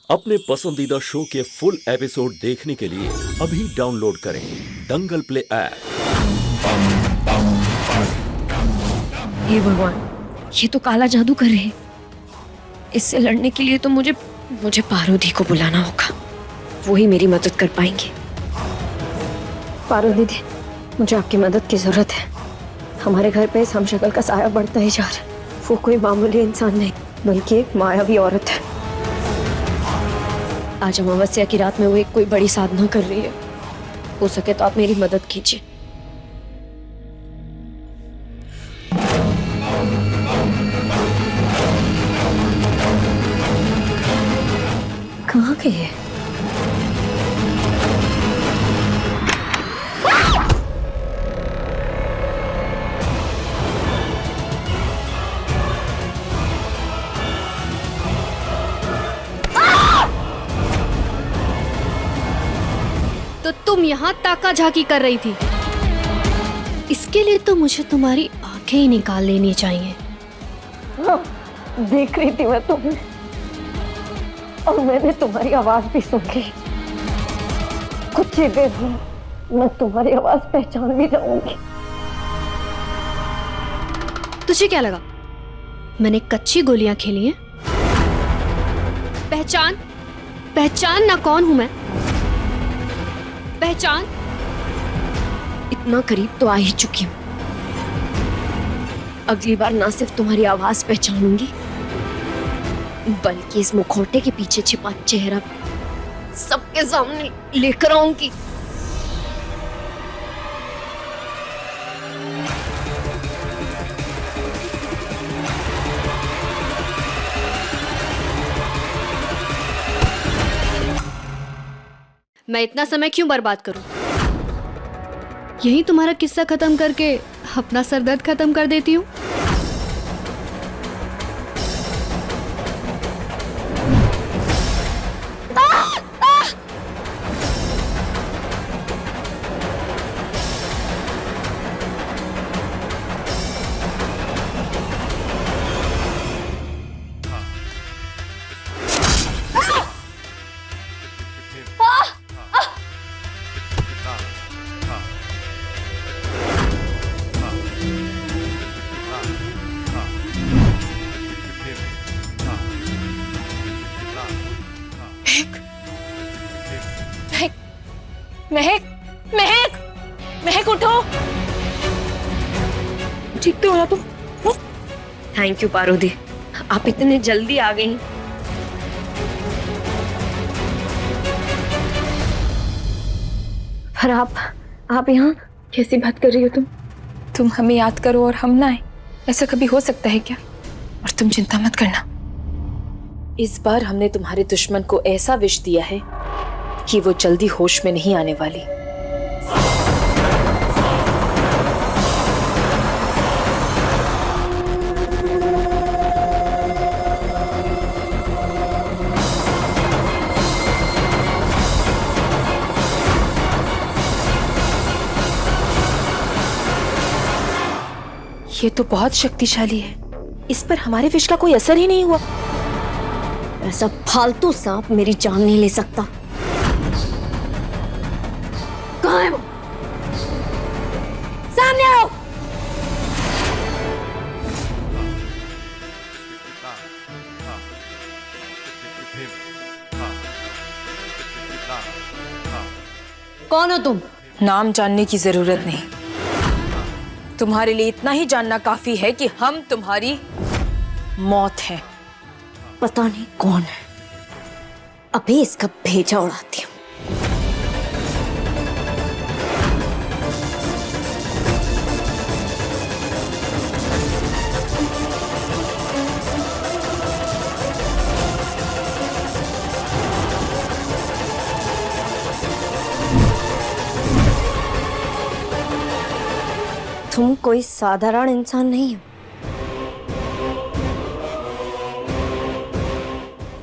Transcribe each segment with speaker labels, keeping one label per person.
Speaker 1: अपने पसंदीदा शो के फुल एपिसोड देखने के लिए अभी डाउनलोड करें दंगल प्ले ऐप।
Speaker 2: हे भगवान, ये तो काला जादू कर रहे हैं। इससे लड़ने के लिए तो मुझे पारो दी को बुलाना होगा। वो ही मेरी मदद कर पाएंगे। पारो दीदी, मुझे आपकी मदद की जरूरत है। हमारे घर पे इस हमशक्ल का साया बढ़ता ही जा रहा है। वो कोई मामूली इंसान नहीं बल्कि एक मायावी औरत है। आज अमावस्या की रात में वो एक कोई बड़ी साधना कर रही है। हो सके तो आप मेरी मदद कीजिए। कहाँ गई है?
Speaker 3: तो तुम यहाँ ताका झाकी कर रही थी। इसके लिए तो मुझे तुम्हारी आंखें ही निकाल लेनी चाहिए।
Speaker 2: हाँ, देख रही थी मैं तुम्हें और मैंने तुम्हारी आवाज भी सुन ली। कुछ ही देर में मैं तुम्हारी आवाज पहचान भी जाऊंगी।
Speaker 3: तुझे क्या लगा मैंने कच्ची गोलियां खेली हैं? पहचान ना कौन हूं मैं। पहचान।
Speaker 2: इतना करीब तो आ ही चुकी हूँ। अगली बार ना सिर्फ तुम्हारी आवाज पहचानूंगी बल्कि इस मुखौटे के पीछे छिपा चेहरा सबके सामने लेकर आऊंगी।
Speaker 3: मैं इतना समय क्यों बर्बाद करूं? यही तुम्हारा किस्सा खत्म करके अपना सरदर्द खत्म कर देती हूँ।
Speaker 2: महक, महक, महक उठो। ठीक तो हो ना तुम? थैंक यू पारोदी, आप इतने जल्दी आ गई। पर आप यहाँ कैसी बात कर रही हो?
Speaker 4: तुम हमें याद करो और हम ना आए, ऐसा कभी हो सकता है क्या? और तुम चिंता मत करना, इस बार हमने तुम्हारे दुश्मन को ऐसा विष दिया है कि वो जल्दी होश में नहीं आने वाली। ये तो बहुत शक्तिशाली है, इस पर हमारे विष का कोई असर ही नहीं हुआ।
Speaker 2: ऐसा फालतू सांप मेरी जान नहीं ले सकता। कहाँ है वो? सामने आओ। कौन हो तुम?
Speaker 4: नाम जानने की जरूरत नहीं, तुम्हारे लिए इतना ही जानना काफी है कि हम तुम्हारी मौत हैं।
Speaker 2: पता नहीं कौन है, अभी इसका भेजा उड़ाती हूँ। तुम कोई साधारण इंसान नहीं हो।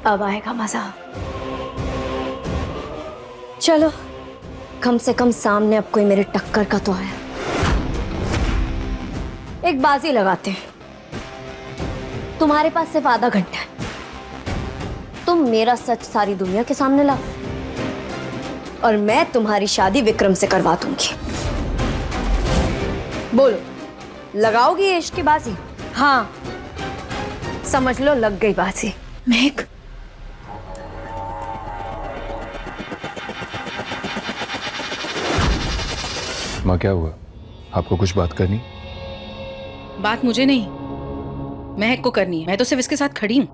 Speaker 2: अब आएगा मजा। चलो, कम से कम सामने अब कोई मेरे टक्कर का तो आया। एक बाजी लगाते हैं। तुम्हारे पास सिर्फ आधा घंटा है। तुम मेरा सच सारी दुनिया के सामने लाओ और मैं तुम्हारी शादी विक्रम से करवा दूंगी। बोलो, लगाओगी ये इश्क की बाजी? हाँ, समझ लो लग गई बाजी।
Speaker 4: महक,
Speaker 5: माँ क्या हुआ? आपको कुछ बात करनी?
Speaker 6: बात मुझे नहीं, महक को करनी है। मैं तो सिर्फ इसके साथ खड़ी हूँ।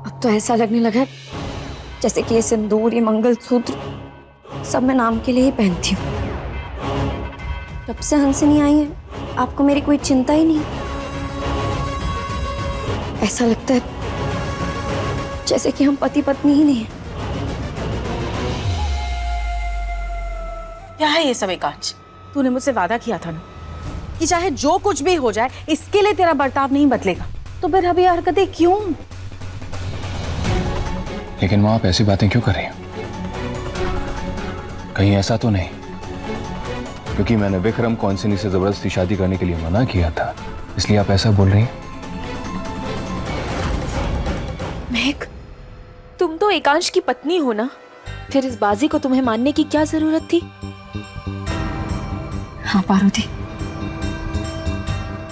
Speaker 2: अब तो ऐसा लगने लगा है जैसे कि ये सिंदूर, ये मंगलसूत्र सब मैं नाम के लिए ही पहनती हूँ। जब से हंसनी आई है आपको मेरी कोई चिंता ही नहीं। ऐसा लगता है जैसे कि हम पति पत्नी ही नहीं है।
Speaker 6: क्या है ये सब एकांश? तूने मुझसे वादा किया था ना कि चाहे जो कुछ भी हो जाए इसके लिए तेरा बर्ताव नहीं बदलेगा, तो फिर अभी हरकतें क्यों?
Speaker 5: लेकिन माँ आप ऐसी बातें क्यों कर रही हैं? कहीं ऐसा तो नहीं क्योंकि मैंने विक्रम को अंसनी से जबरदस्ती शादी करने के लिए मना किया था इसलिए आप ऐसा बोल रही हैं?
Speaker 4: महक, तुम तो एकांश की पत्नी हो ना, फिर इस बाजी को तुम्हें मानने की क्या जरूरत थी?
Speaker 2: हाँ पार्वती,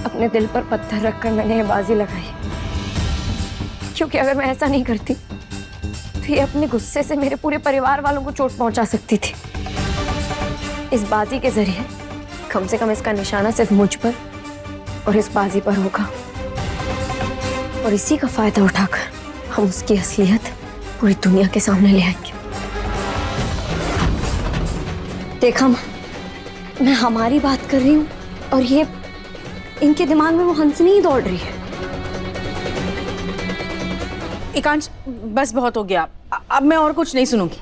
Speaker 2: अपने दिल पर पत्थर रखकर मैंने ये बाजी लगाई, क्योंकि अगर मैं ऐसा नहीं करती तो ये अपने गुस्से से मेरे पूरे परिवार वालों को चोट पहुंचा सकती थी। इस बाजी के जरिए कम से कम इसका निशाना सिर्फ मुझ पर और इस बाजी पर होगा, और इसी का फायदा उठाकर हम उसकी असलियत पूरी दुनिया के सामने ले आएंगे। देखा मां, मैं हमारी बात कर रही हूँ और ये इनके दिमाग में वो हंसनी ही दौड़ रही है।
Speaker 6: एकांश बस बहुत हो गया, अब मैं और कुछ नहीं सुनूंगी।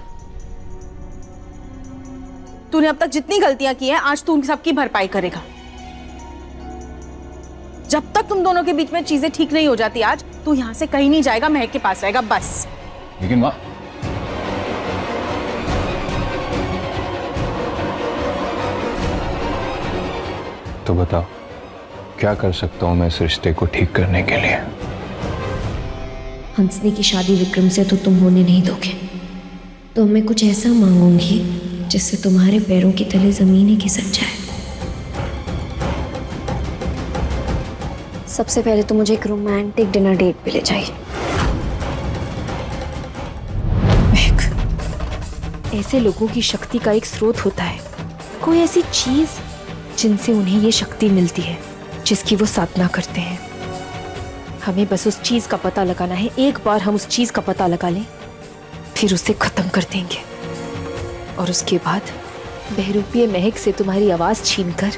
Speaker 6: तूने अब तक जितनी गलतियां की हैं आज तू उन सबकी भरपाई करेगा। जब तक तुम दोनों के बीच में चीजें ठीक नहीं हो जाती आज तू यहां से कहीं नहीं जाएगा, महक के पास रहेगा बस।
Speaker 5: लेकिन माँ तो बताओ क्या कर सकता हूं मैं इस रिश्ते को ठीक करने के लिए?
Speaker 2: हंसनी की शादी विक्रम से तो तुम होने नहीं दोगे, तो मैं कुछ ऐसा मांगूंगी जिससे तुम्हारे पैरों की तले जमीन ही खिसक जाए। सबसे पहले तो मुझे एक रोमांटिक डिनर डेट पे ले जाइए।
Speaker 4: महक, ऐसे लोगों की शक्ति का एक स्रोत होता है, कोई ऐसी चीज जिनसे उन्हें ये शक्ति मिलती है जिसकी वो साधना करते हैं। हमें बस उस चीज का पता लगाना है। एक बार हम उस चीज का पता लगा लें फिर उसे खत्म कर देंगे, और उसके बाद बहरूपीय महक से तुम्हारी आवाज छीनकर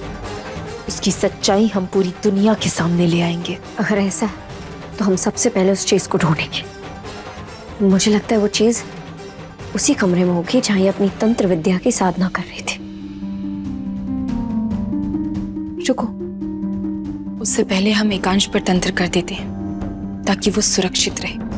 Speaker 4: उसकी सच्चाई हम पूरी दुनिया के सामने ले आएंगे।
Speaker 2: अगर ऐसा है तो हम सबसे पहले उस चीज को ढूंढेंगे। मुझे लगता है वो चीज उसी कमरे में होगी जहां ये अपनी तंत्र विद्या की साधना कर रही थी।
Speaker 4: रुको, उससे पहले हम एकांश पर तंत्र कर देते हैं ताकि वो सुरक्षित रहे।